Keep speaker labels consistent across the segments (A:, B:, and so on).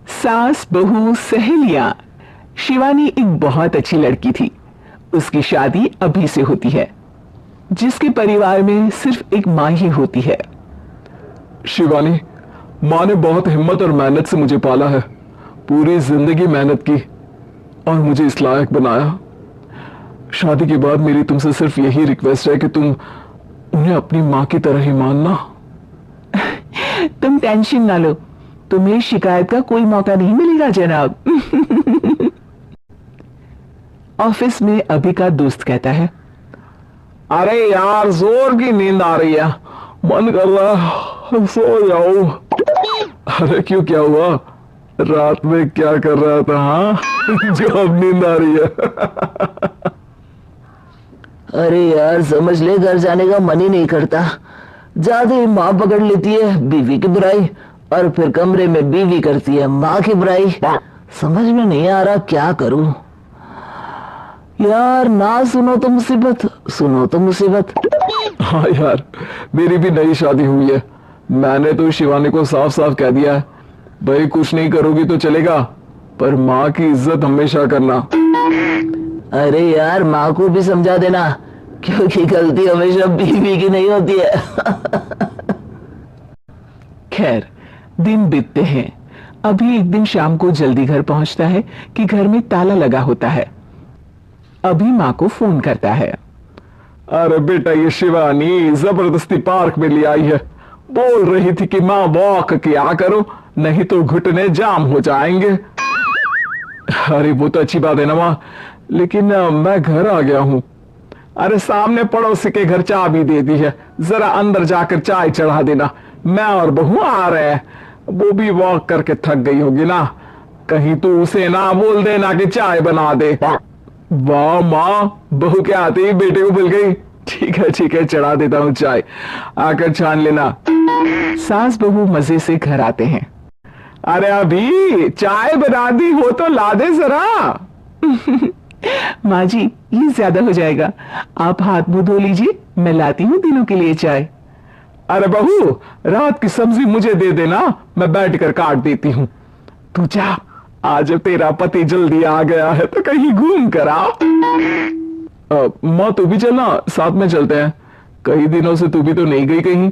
A: सास बहू सहेलियां। शिवानी एक बहुत अच्छी लड़की थी। उसकी शादी अभी से होती है, जिसके परिवार में सिर्फ एक मां ही होती है।
B: शिवानी, माँ ने बहुत हिम्मत और मेहनत से मुझे पाला है। पूरी जिंदगी मेहनत की और मुझे इस लायक बनाया। शादी के बाद मेरी तुमसे सिर्फ यही रिक्वेस्ट है कि तुम उन्हें अपनी माँ की तरह ही मानना।
A: तुम टेंशन ना लो, तुम्हें शिकायत का कोई मौका नहीं मिलेगा जनाब। ऑफिस में अभी का दोस्त कहता है,
B: अरे यार, जोर की नींद आ रही है, मन कर रहा है सो जाऊं। अरे क्यों, क्या हुआ? रात में क्या कर रहा था? हाँ जो अब नींद आ रही है।
C: अरे यार, समझ ले, घर जाने का मन ही नहीं करता। ज्यादा ही माँ पकड़ लेती है बीवी की बुराई, और फिर कमरे में बीवी करती है माँ की बुराई। समझ में नहीं आ रहा क्या करूं यार। ना सुनो तो मुसीबत, सुनो तो मुसीबत।
B: हाँ यार, मेरी भी नई शादी हुई है। मैंने तो शिवानी को साफ साफ कह दिया है, भाई कुछ नहीं करोगी तो चलेगा, पर माँ की इज्जत हमेशा करना।
C: अरे यार, माँ को भी समझा देना, क्योंकि गलती हमेशा बीवी की नहीं होती है।
A: खैर, दिन बीतते हैं। अभी एक दिन शाम को जल्दी घर पहुंचता है कि घर में ताला लगा होता है। अभी माँ को फोन करता है।
B: अरे बेटा, ये शिवानी जबरदस्ती पार्क में ले आई है। बोल रही थी कि माँ वॉक किया करो, नहीं तो घुटने जाम हो जाएंगे। अरे वो तो अच्छी बात है ना माँ, लेकिन मैं घर आ गया हूँ। अरे सामने पड़ोसी के घर चाबी दे दी है, जरा अंदर जाकर चाय चढ़ा देना। मैं और बहू आ रहे हैं, वो भी वॉक करके थक गई होगी ना। कहीं तो उसे ना बोल देना कि चाय बना दे। वाह माँ, बहू के आते ही बेटे को भूल गई। ठीक है, चढ़ा देता हूँ चाय, आकर छान लेना।
A: सास बहू मजे से घर आते हैं।
B: अरे अभी चाय बना दी हो तो ला दे जरा।
A: माँ जी, ये ज्यादा हो जाएगा, आप हाथ मुंह धो लीजिए, मैं लाती हूँ तीनों के लिए चाय।
B: अरे बहू, रात की सब्जी मुझे दे देना, मैं बैठकर काट देती हूँ। तू जा, आज तेरा पति जल्दी आ गया है तो कहीं घूम कर आ। माँ तू भी चलना, साथ में चलते हैं। कई दिनों से तू भी तो नहीं गई कहीं।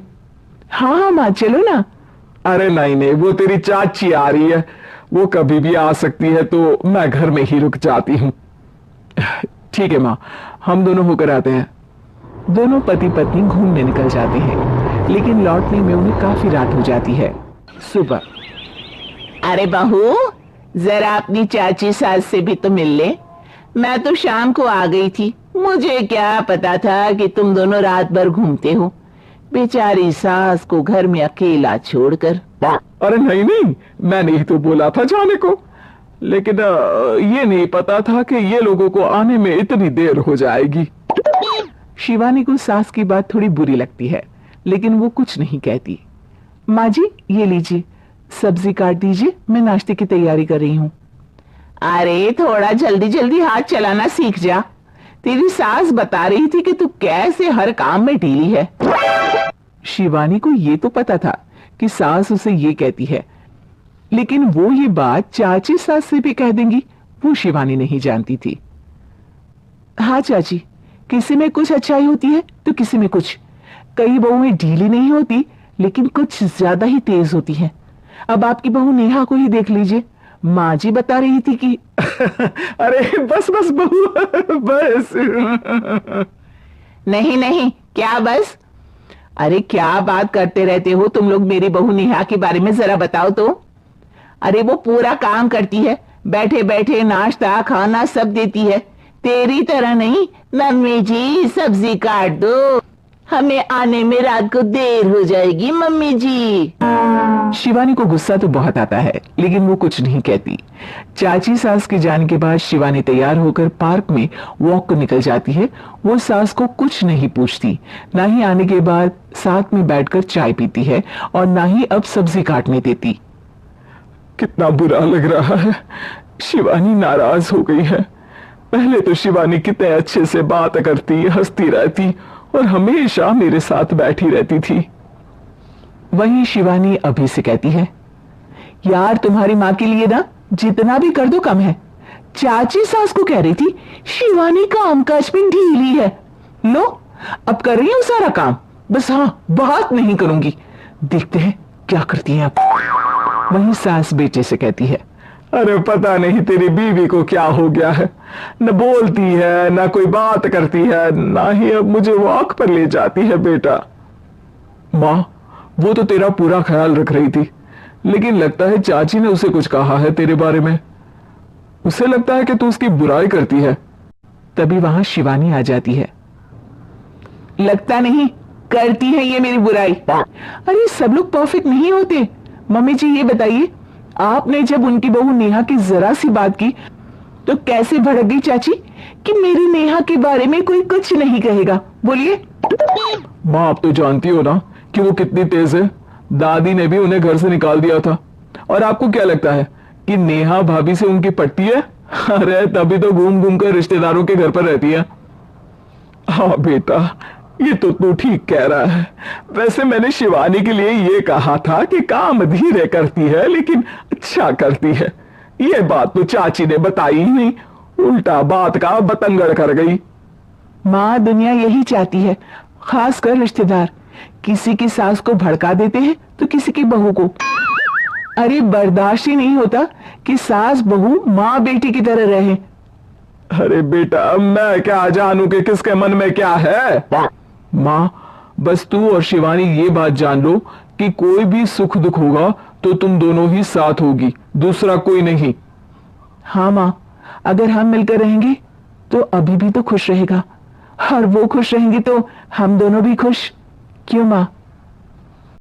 A: हाँ माँ, चलो ना।
B: अरे नहीं, वो तेरी चाची आ रही है, वो कभी भी आ सकती है, तो मैं घर में ही रुक जाती हूँ।
A: ठीक है माँ, हम दोनों होकर आते हैं। दोनों पति पत्नी घूमने निकल जाते हैं, लेकिन लौटने में उन्हें काफी रात हो जाती है। सुबह,
C: अरे बहू, जरा अपनी चाची सास से भी तो मिल ले। मैं तो शाम को आ गई थी, मुझे क्या पता था कि तुम दोनों रात भर घूमते हो। बेचारी सास को घर में अकेला छोड़कर।
B: अरे नहीं, मैंने ही तो बोला था जाने को, लेकिन ये नहीं पता था कि ये लोगों को आने में इतनी देर हो जाएगी।
A: शिवानी को सास की बात थोड़ी बुरी लगती है, लेकिन वो कुछ नहीं कहती। माँ जी, ये लीजिए, सब्जी काट दीजिए, मैं नाश्ते की तैयारी कर रही हूँ।
C: अरे थोड़ा जल्दी जल्दी हाथ चलाना सीख जा। तेरी सास बता रही थी कि तू कैसे हर काम में ढीली है।
A: शिवानी को ये तो पता था कि सास उसे ये कहती है, लेकिन वो ये बात चाची सास से भी कह देंगी, वो शिवानी नहीं जानती थी। हाँ चाची, किसी में कुछ अच्छाई होती है तो किसी में कुछ। कई बहुएं ढीली नहीं होती, लेकिन कुछ ज्यादा ही तेज होती हैं। अब आपकी बहू नेहा को ही देख लीजिए, माँ जी बता रही थी कि
B: अरे बस बहू, बस।
C: नहीं, क्या बस? अरे क्या बात करते रहते हो तुम लोग मेरी बहू नेहा के बारे में, जरा बताओ तो। अरे वो पूरा काम करती है, बैठे बैठे नाश्ता खाना सब देती है। तेरी तरह नहीं। मम्मी जी सब्जी काट दो, हमें आने में रात को देर हो जाएगी मम्मी जी।
A: शिवानी को गुस्सा तो बहुत आता है, लेकिन वो कुछ नहीं कहती। चाची सास के जाने के बाद शिवानी तैयार होकर पार्क में वॉक को निकल जाती है। वो सास को कुछ नहीं पूछती, ना ही आने के बाद साथ में बैठकर चाय पीती है, और ना ही अब सब्जी काटने देती।
B: कितना बुरा लग रहा है, शिवानी नाराज हो गई है। पहले तो शिवानी कितने अच्छे से बात करती, हंसती रहती और हमेशा मेरे साथ बैठी रहती थी।
A: वहीं शिवानी अभी से कहती है,
C: यार तुम्हारी माँ के लिए ना जितना भी कर दो कम है। चाची सास को कह रही थी शिवानी काम काज में ढीली है। लो अब कर रही हूं सारा काम, बस हाँ बात नहीं करूंगी। देखते हैं क्या करती है अब।
A: वहीं सास बेटे से कहती है,
B: अरे पता नहीं तेरी बीवी को क्या हो गया है, न बोलती है न कोई बात करती है, ना ही अब मुझे वॉक पर ले जाती है। बेटा माँ वो तो तेरा पूरा ख्याल रख रही थी, लेकिन लगता है चाची ने उसे कुछ कहा है तेरे बारे में। उसे लगता है कि तू उसकी बुराई करती है।
A: तभी वहां शिवानी आ जाती है।
C: लगता नहीं, करती है ये मेरी बुराई।
A: अरे सब लोग परफेक्ट नहीं होते। मम्मी जी ये बताइए, आपने जब उनकी बहू नेहा की जरा सी बात की तो कैसे भड़क गई चाची कि मेरी नेहा के बारे में कोई कुछ नहीं कहेगा? बोलिए।
B: माँ आप तो जानती हो ना कि वो कितनी तेज है। दादी ने भी उन्हें घर से निकाल दिया था। और आपको क्या लगता है कि नेहा भाभी से उनकी पट्टी है? अरे तभी तो घूम घूम कर रिश्तेदारों के घर पर रहती है। हाँ बेटा ये तो तू ठीक कह रहा है। वैसे मैंने शिवानी के लिए ये कहा था कि काम धीरे करती है लेकिन अच्छा करती है। ये बात तो चाची ने बताई ही नहीं, उल्टा बात का बतंगड़ कर गई।
A: माँ दुनिया यही चाहती है, खासकर रिश्तेदार किसी की सास को भड़का देते हैं तो किसी की बहू को। अरे बर्दाश्त ही नहीं होता कि सास बहू माँ बेटी की तरह रहे।
B: अरे बेटा मैं क्या जानूं कि किसके मन में क्या है। माँ बस तू और शिवानी ये बात जान लो कि कोई भी सुख दुख होगा तो तुम दोनों ही साथ होगी, दूसरा कोई नहीं।
A: हाँ माँ, अगर हम मिलकर रहेंगे तो अभी भी तो खुश रहेगा, और वो खुश रहेंगे तो हम दोनों भी खुश। क्यों माँ?